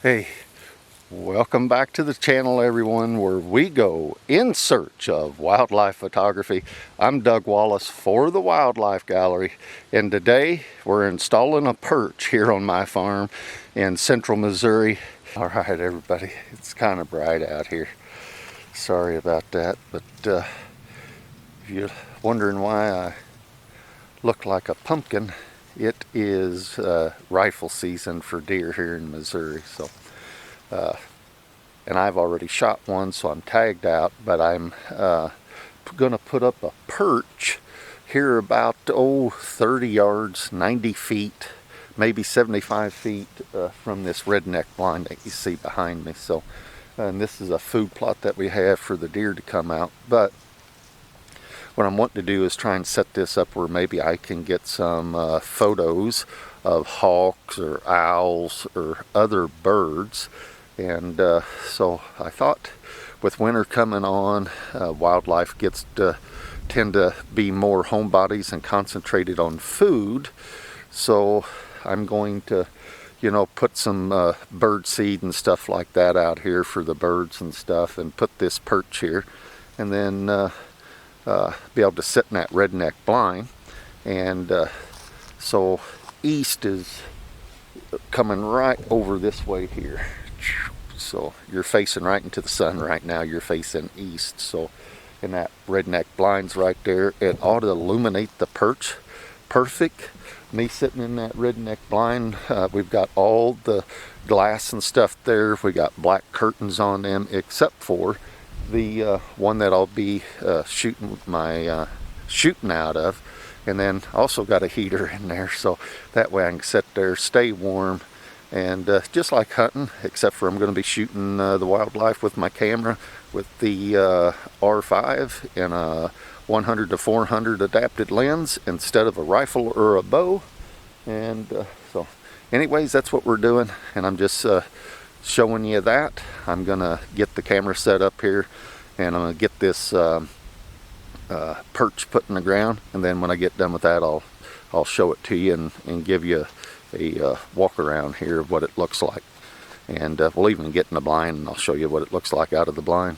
Hey, welcome back to the channel, everyone, where we go in search of wildlife photography. I'm Doug Wallace for the Wildlife Gallery, and today we're installing a perch here on my farm in central Missouri. All right, everybody, it's kind of bright out here. Sorry about that, but if you're wondering why I look like a pumpkin, it is rifle season for deer here in Missouri. So. And I've already shot one, so I'm tagged out, but I'm going to put up a perch here about 30 yards, 90 feet, maybe 75 feet from this redneck blind that you see behind me. So, and this is a food plot that we have for the deer to come out. But what I'm wanting to do is try and set this up where maybe I can get some photos of hawks or owls or other birds. And so I thought with winter coming on, wildlife gets to tend to be more homebodies and concentrated on food. So I'm going to, put some bird seed and stuff like that out here for the birds and stuff, and put this perch here, and then be able to sit in that redneck blind. And so east is coming right over this way here. So you're facing right into the sun right now. You're facing east. So in that redneck blind's right there, it ought to illuminate the perch perfect. Me sitting in that redneck blind, we've got all the glass and stuff there. We got black curtains on them, except for the one that I'll be shooting out of. And then also got a heater in there, so that way I can sit there, stay warm. And just like hunting, except for I'm going to be shooting the wildlife with my camera with the R5 and a 100 to 400 adapted lens instead of a rifle or a bow. And so anyways, that's what we're doing, and I'm just showing you that. I'm going to get the camera set up here, and I'm going to get this perch put in the ground, and then when I get done with that, I'll show it to you and give you a walk around here of what it looks like. And we'll even get in the blind and I'll show you what it looks like out of the blind.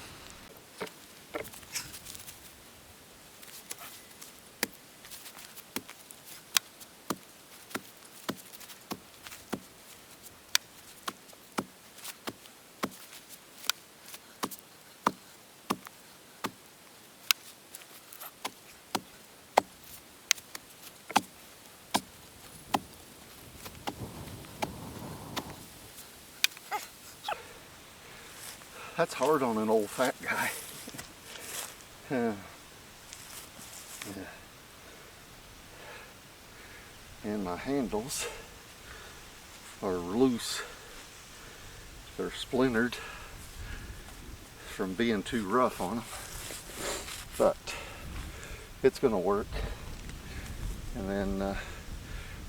That's hard on an old fat guy. Yeah. And my handles are loose. They're splintered from being too rough on them. But it's going to work. And then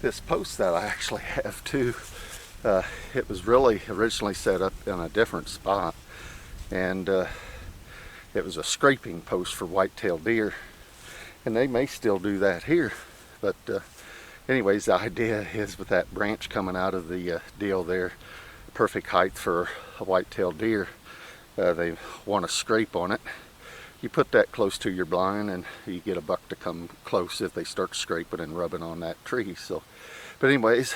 this post that I actually have too, it was really originally set up in a different spot. And it was a scraping post for whitetail deer, and they may still do that here. But anyways, the idea is with that branch coming out of the deal there, perfect height for a whitetail deer. They want to scrape on it. You put that close to your blind and you get a buck to come close if they start scraping and rubbing on that tree. So, but anyways,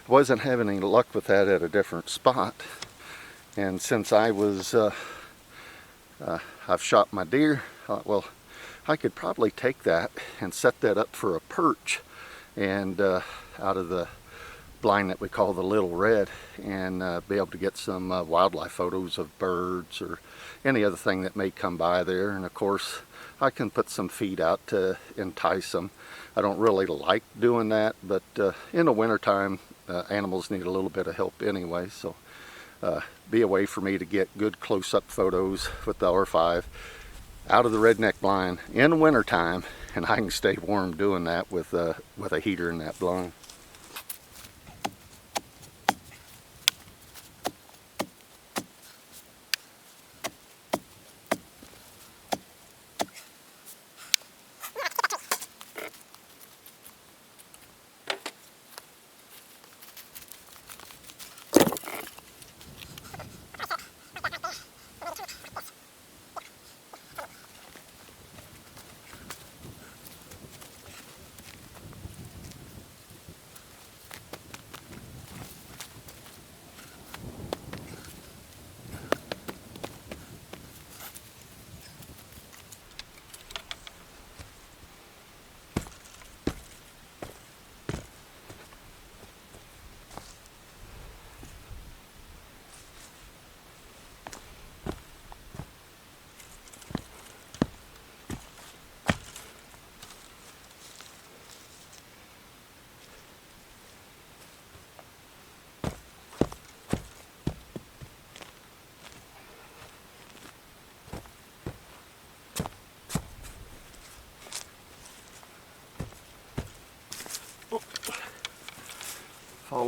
I wasn't having any luck with that at a different spot. And since I was, I've shot my deer, I thought, well, I could probably take that and set that up for a perch, and out of the blind that we call the Lil Red, and be able to get some wildlife photos of birds or any other thing that may come by there. And of course, I can put some feed out to entice them. I don't really like doing that, but in the wintertime, animals need a little bit of help anyway. So. Be a way for me to get good close-up photos with the R5 out of the redneck blind in the wintertime, and I can stay warm doing that with a heater in that blind.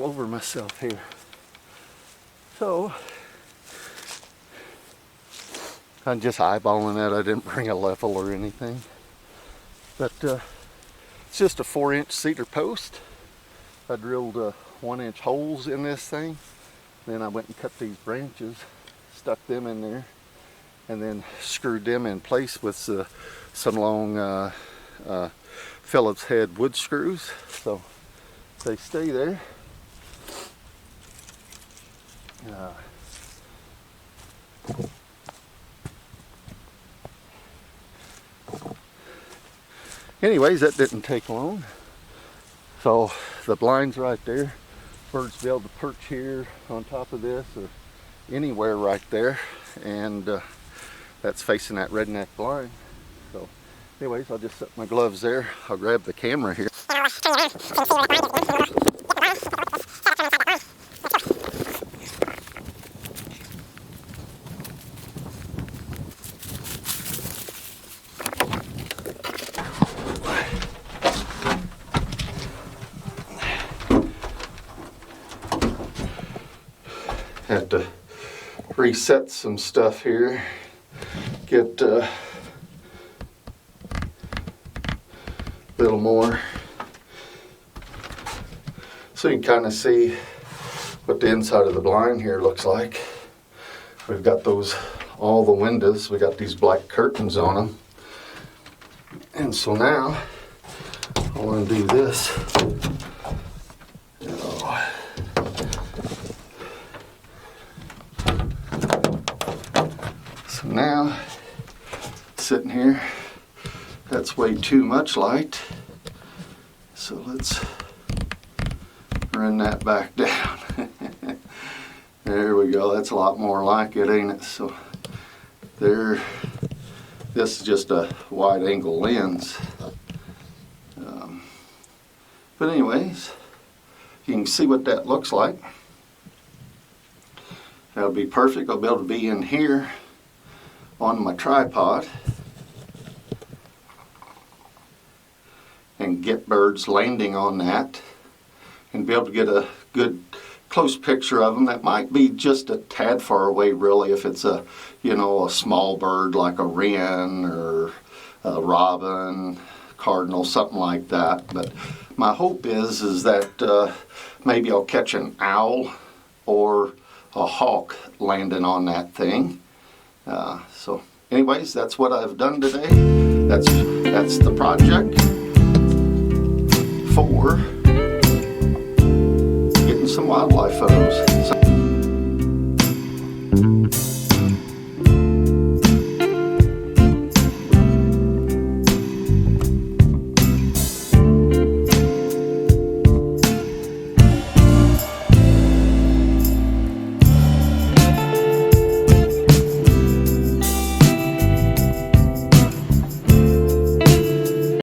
all over myself here. So I'm just eyeballing it. I didn't bring a level or anything. But it's just a 4-inch cedar post. I drilled 1-inch holes in this thing. Then I went and cut these branches, stuck them in there, and then screwed them in place with some long Phillips head wood screws. So they stay there. Anyways, that didn't take long. So the blind's right there. Birds be able to perch here on top of this or anywhere right there. And that's facing that Redneck Blind. So anyways, I'll just set my gloves there. I'll grab the camera here. Have to reset some stuff here. Get a little more so you can kind of see what the inside of the blind here looks like. We've got all the windows, we got these black curtains on them. And so now I want to do this. So now, sitting here, that's way too much light. So let's run that back down. There we go. That's a lot more like it, ain't it? So there, this is just a wide angle lens. But anyways, you can see what that looks like. That'll be perfect. I'll be able to be in here on my tripod and get birds landing on that and be able to get a good close picture of them. That might be just a tad far away really if it's a small bird like a wren or a robin, cardinal, something like that. But my hope is that maybe I'll catch an owl or a hawk landing on that thing. So anyways, that's what I've done today. That's the project for getting some wildlife photos.